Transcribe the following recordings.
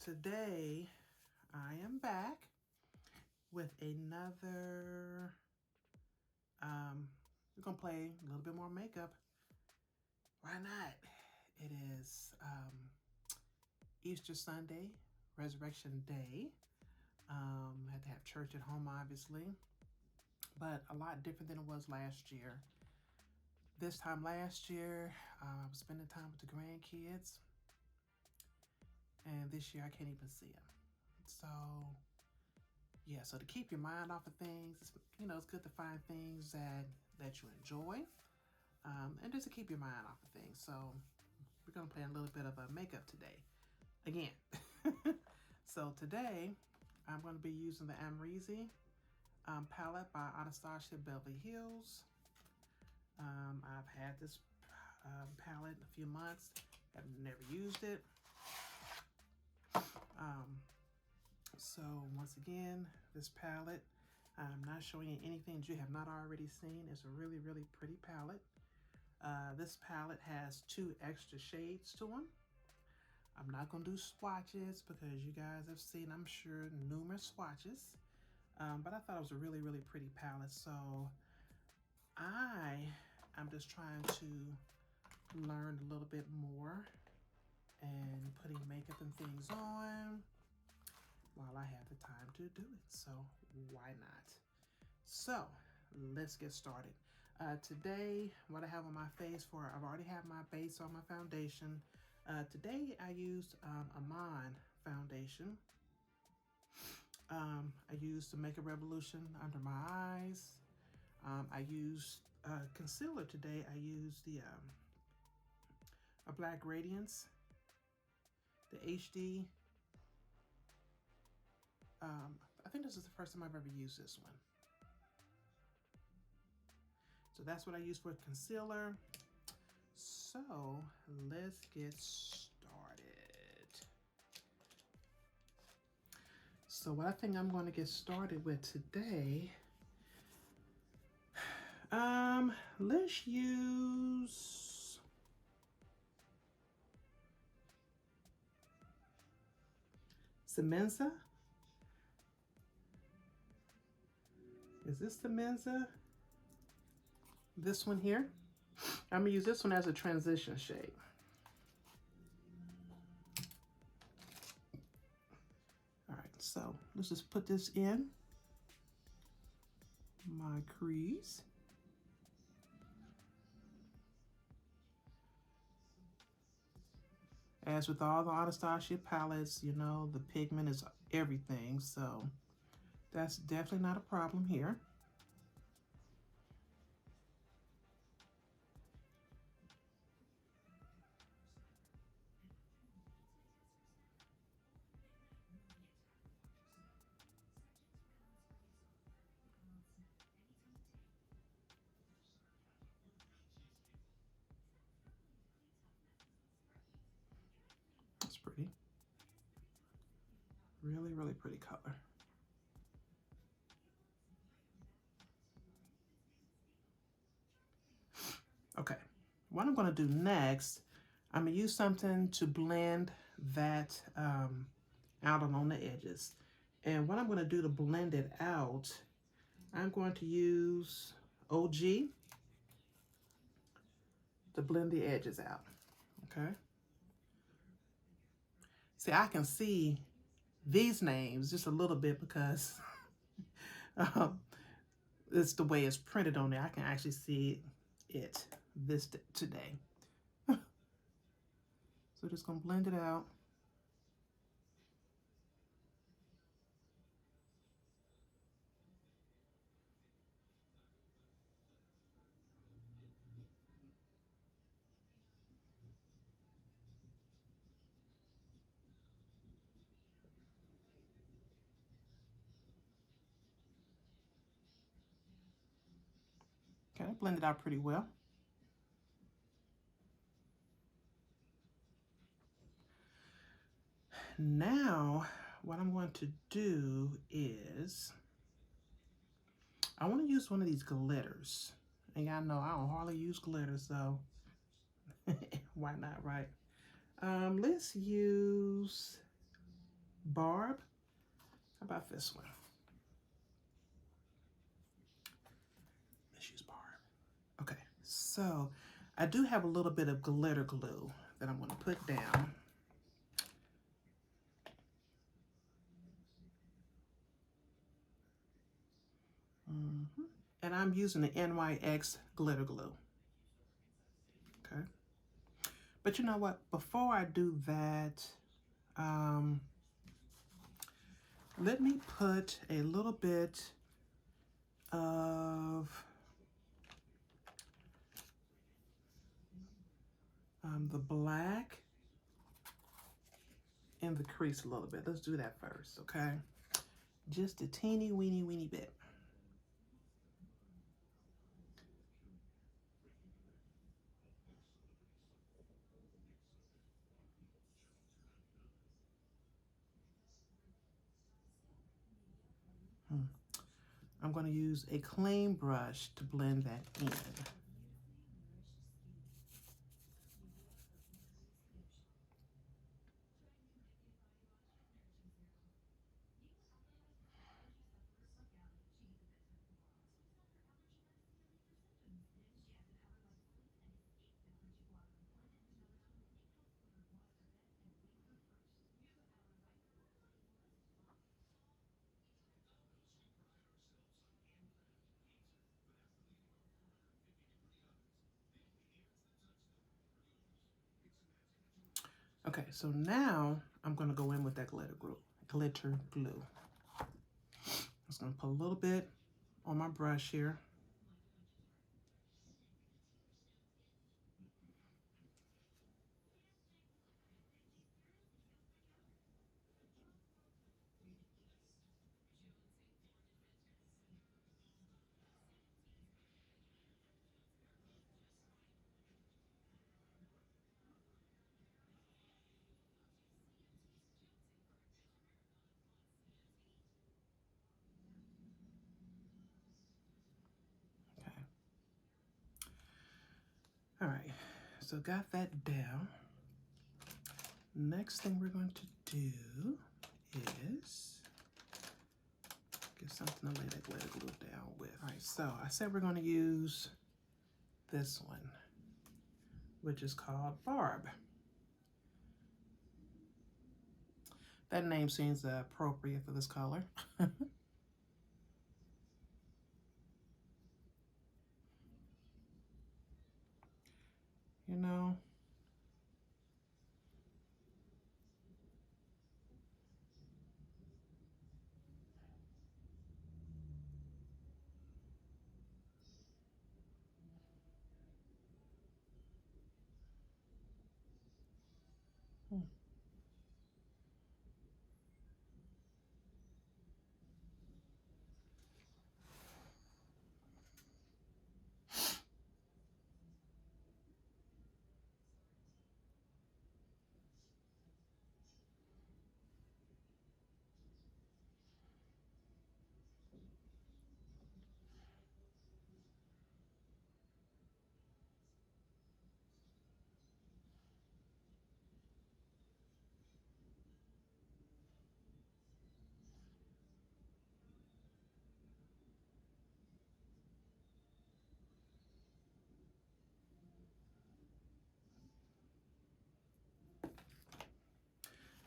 Today I am back with another, we're gonna play a little bit more makeup. Why not? It is Easter Sunday, Resurrection Day. Had to have church at home, obviously, but a lot different than it was last year. This time last year, I was spending time with the grandkids, and this year I can't even see them. So yeah, so to keep your mind off of things, it's good to find things that you enjoy, and just to keep your mind off of things. So we're gonna play a little bit of a makeup today, again. So today I'm gonna be using the AMREZY palette by Anastasia Beverly Hills. I've had this palette a few months. I've never used it. So once again, this palette, I'm not showing you anything that you have not already seen. It's a really, really pretty palette. This palette has 2 extra shades to them. I'm not going to do swatches because you guys have seen, I'm sure, numerous swatches. But I thought it was a really, really pretty palette. So I'm just trying to learn a little bit more and putting makeup and things on while I have the time to do it. So why not? So let's get started. Today, what I have on my face I've already have my base on my foundation. Today I used a Mon foundation. I used the Makeup Revolution under my eyes. I used concealer today. I used the a Black Radiance, the HD. I think this is the first time I've ever used this one. So that's what I use for concealer. So let's get started. So what I think I'm going to get started with today, let's use Semenza. Is this Semenza? This one here. I'm gonna use this one as a transition shade. All right, so let's just put this in my crease. As with all the Anastasia palettes, the pigment is everything, so that's definitely not a problem here. That's pretty. Really, really pretty color. Okay, what I'm gonna do next, I'm gonna use something to blend that out on the edges. And what I'm gonna do to blend it out, I'm going to use OG to blend the edges out, okay? See, I can see these names just a little bit because it's the way it's printed on there. I can actually see it today. So just gonna blend it out. Okay, blend it out pretty well. Now, what I'm going to do is, I want to use one of these glitters. And y'all know I don't hardly use glitters, so why not, right? Let's use Barb. How about this one? Let's use Barb. Okay, so I do have a little bit of glitter glue that I'm going to put down. And I'm using the NYX glitter glue. Okay. But you know what? Before I do that, let me put a little bit of the black in the crease a little bit. Let's do that first, okay? Just a teeny weeny bit. I'm going to use a clean brush to blend that in. Okay, so now I'm going to go in with that glitter glue. I'm just going to put a little bit on my brush here. Okay. All right, so got that down. Next thing we're going to do is get something to lay that glitter glue down with. All right, so I said we're going to use this one, which is called Barb. That name seems appropriate for this color. You know,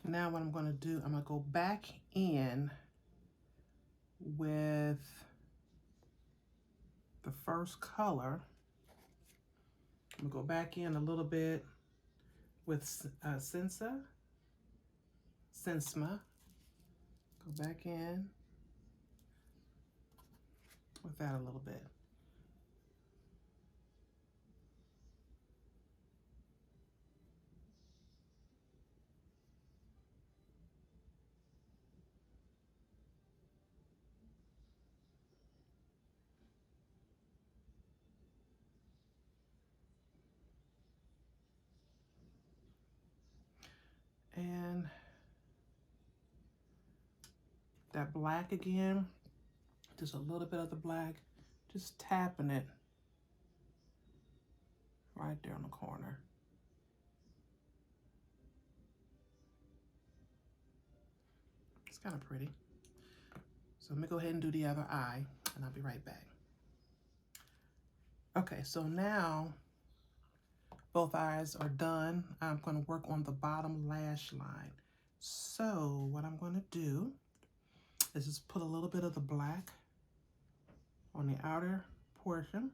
now what I'm going to do, I'm going to go back in with the first color. I'm going to go back in a little bit with Sensma. Go back in with that a little bit. And that black again, just a little bit of the black, just tapping it right there on the corner. kind of pretty. So let me go ahead and do the other eye, and I'll be right back. Okay, so now both eyes are done. I'm going to work on the bottom lash line. So what I'm going to do is just put a little bit of the black on the outer portion.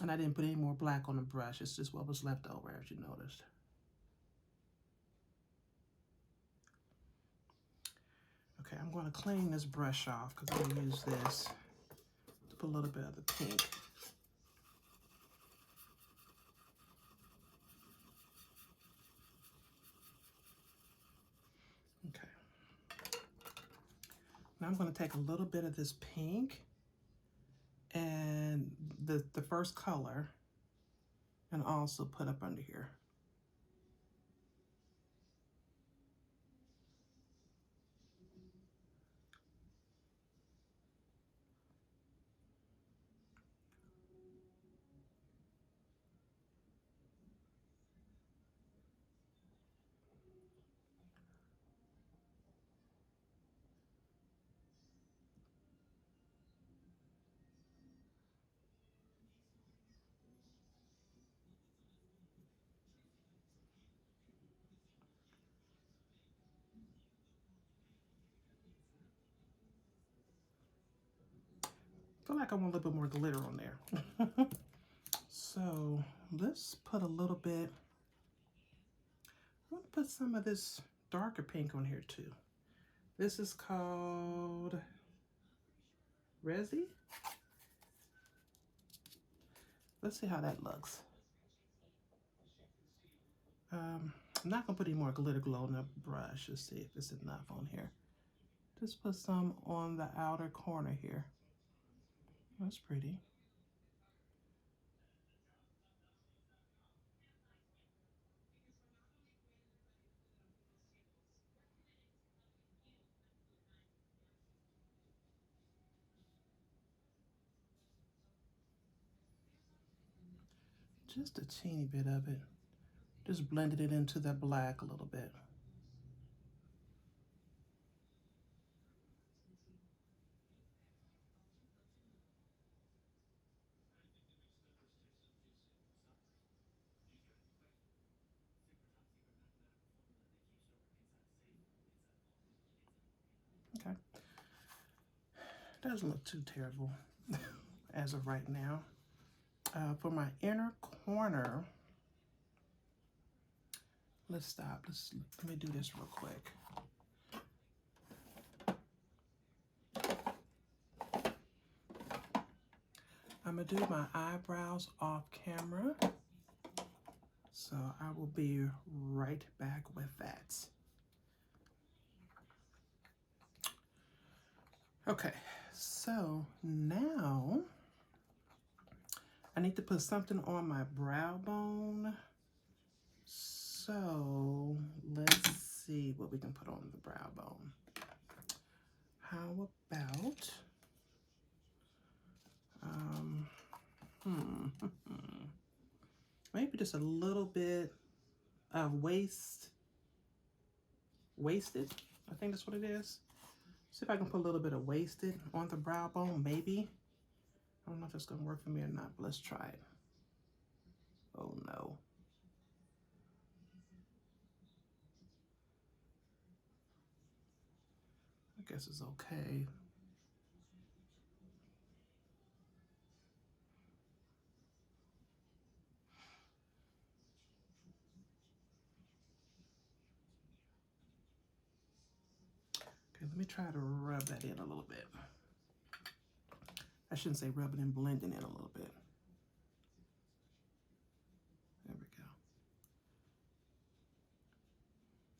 And I didn't put any more black on the brush. It's just what was left over, as you noticed. Okay, I'm going to clean this brush off because I'm going to use this to put a little bit of the pink. Okay. Now I'm going to take a little bit of this pink and the first color and also put up under here. I feel like I want a little bit more glitter on there. So let's put a little bit, I want to put some of this darker pink on here too. This is called AMREZY. Let's see how that looks. I'm not gonna put any more glitter glue on the brush. Let's see if it's enough on here. Just put some on the outer corner here. That's pretty. Just a teeny bit of it. Just blended it into the black a little bit. Okay. Doesn't look too terrible as of right now. For my inner corner, let's stop. Let me do this real quick. I'm gonna do my eyebrows off camera. So I will be right back with that. Okay, so now I need to put something on my brow bone. So let's see what we can put on the brow bone. How about, maybe just a little bit of wasted, I think that's what it is. See if I can put a little bit of wasted on the brow bone, maybe. I don't know if it's gonna work for me or not, but let's try it. Oh no. I guess it's okay. Okay, let me try to rub that in a little bit. I shouldn't say rub it in, blend it in a little bit. There we go.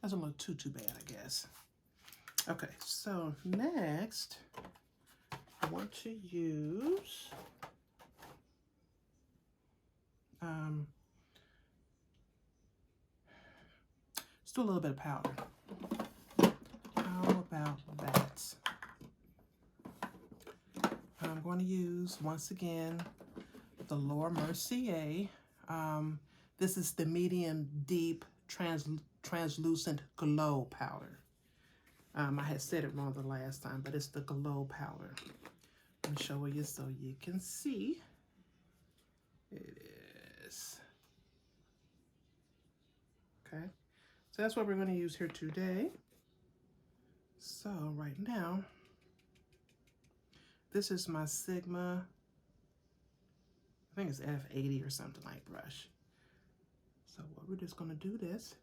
Doesn't look too bad, I guess. Okay, so next, I want to use let's do a little bit of powder. How about that? I'm going to use, once again, the Laura Mercier. This is the medium deep translucent glow powder. I had said it wrong the last time, but it's the glow powder. Let me show you so you can see. It is. Okay, so that's what we're going to use here today. So right now, this is my Sigma, I think it's F80 or something like brush. So what we're just going to do this.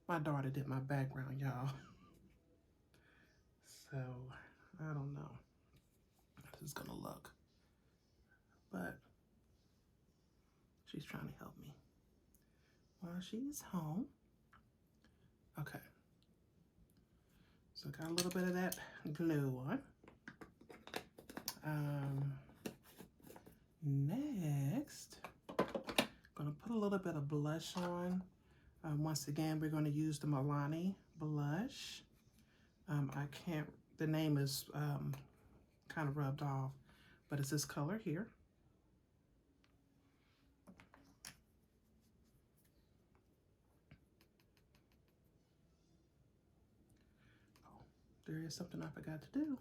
My daughter did my background, y'all. So I don't know how this is going to look. But she's trying to help me while she's home. Okay. So got a little bit of that glue on. Next, gonna put a little bit of blush on. Once again, we're gonna use the Milani blush. The name is kind of rubbed off, but it's this color here. Oh, there is something I forgot to do.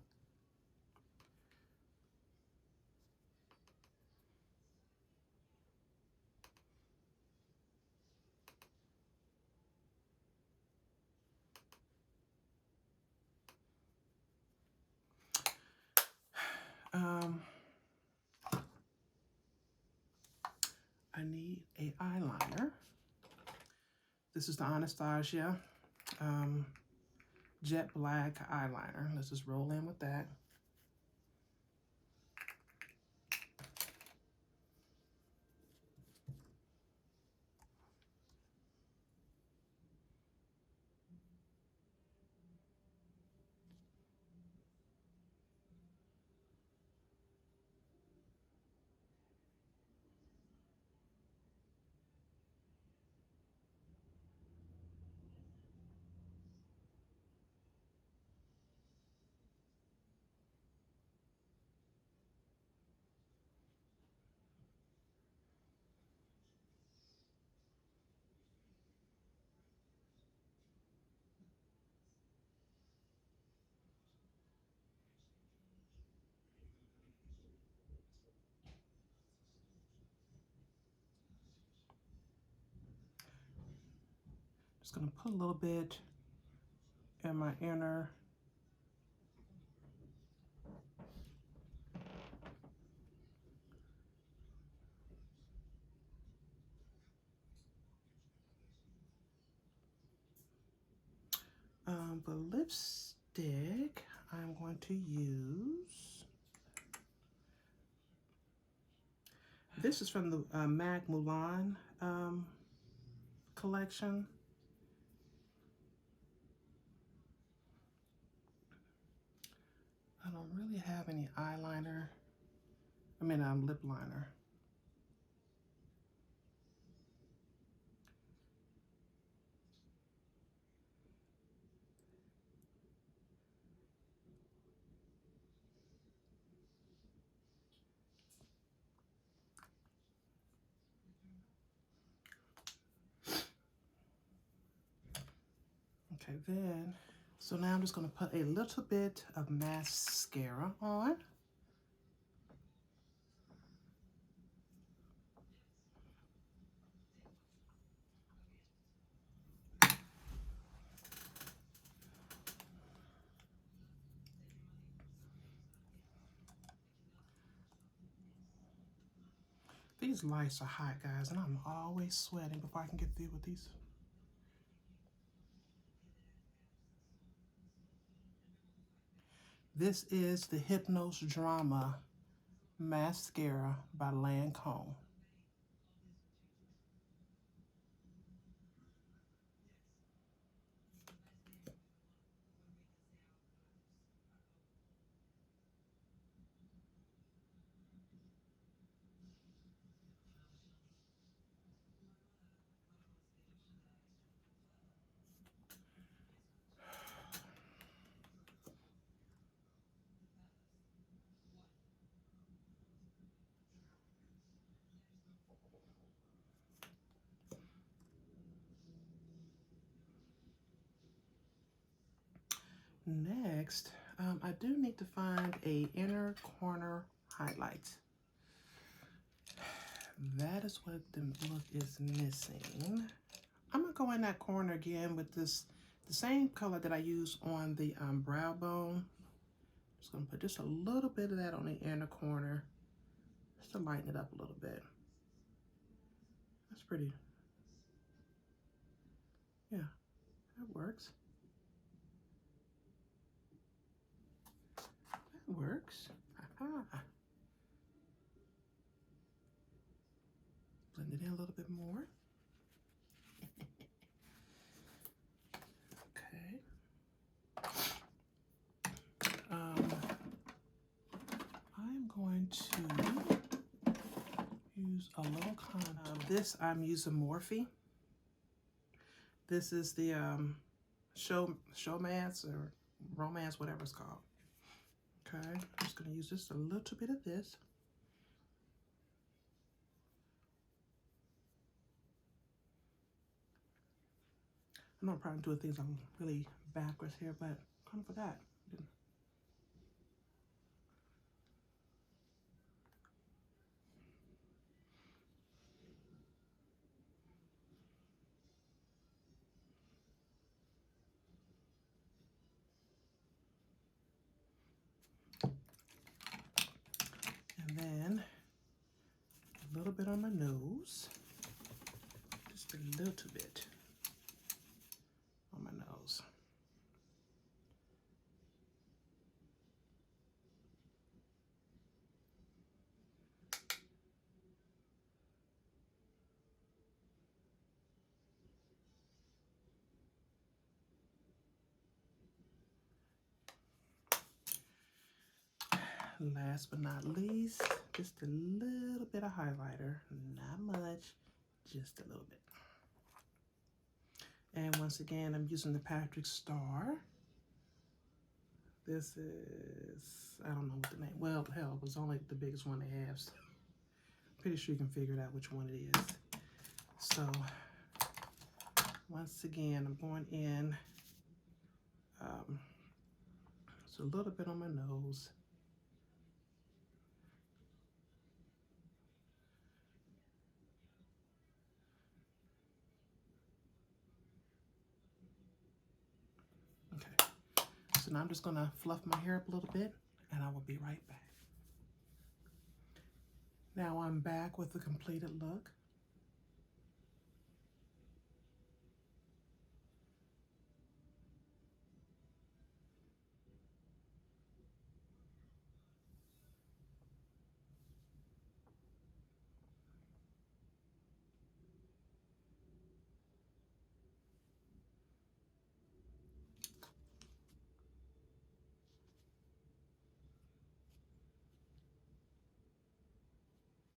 I need an eyeliner. This is the Anastasia Jet Black eyeliner. Let's just roll in with that. Just gonna put a little bit in my inner the lipstick I'm going to use. This is from the MAC Mulan collection. I don't really have any eyeliner. Lip liner. Okay, then, so now I'm just going to put a little bit of mascara on. These lights are hot, guys, and I'm always sweating before I can get through with these. This is the Hypnose Drama Mascara by Lancome. Next, I do need to find a inner corner highlight. That is what the look is missing. I'm gonna go in that corner again with this, the same color that I used on the brow bone. Just gonna put just a little bit of that on the inner corner, just to lighten it up a little bit. That's pretty. Yeah, that works. That works. Aha. Blend it in a little bit more. Okay. I'm going to use a little this. I'm using Morphe. This is the Showmance or Romance, whatever it's called. Okay, I'm just going to use just a little bit of this. I know I'm probably doing things I'm really backwards here, but kind of forgot. And then a little bit on my nose, just a little bit on my nose. Last but not least, just a little bit of highlighter, not much, just a little bit. And once again, I'm using the Patrick Star. This is, I don't know what the name, well, hell, it was only the biggest one they have, so pretty sure you can figure out which one it is. So, once again, I'm going in, so a little bit on my nose. Okay, so now I'm just gonna fluff my hair up a little bit, and I will be right back. Now I'm back with the completed look.